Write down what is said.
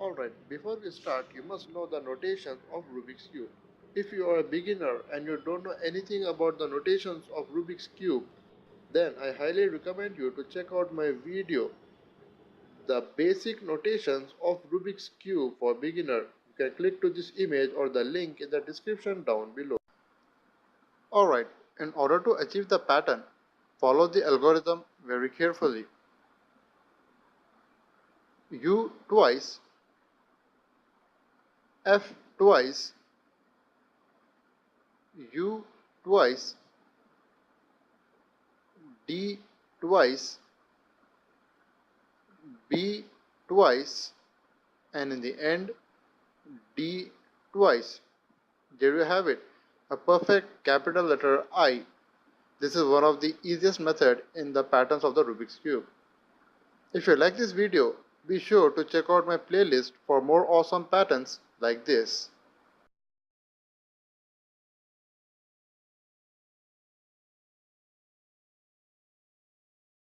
Alright, before we start, you must know the notations of Rubik's Cube. If you are a beginner and you don't know anything about the notations of Rubik's Cube, then I highly recommend you to check out my video, The Basic Notations of Rubik's Cube for Beginner. You can click to this image or the link in the description down below. Alright, in order to achieve the pattern, follow the algorithm very carefully. U twice, F twice, U twice, D twice, B twice, and in the end D twice. There you have it, a perfect capital letter I. This is one of the easiest methods in the patterns of the Rubik's Cube. If you like this video, be sure to check out my playlist for more awesome patterns like this.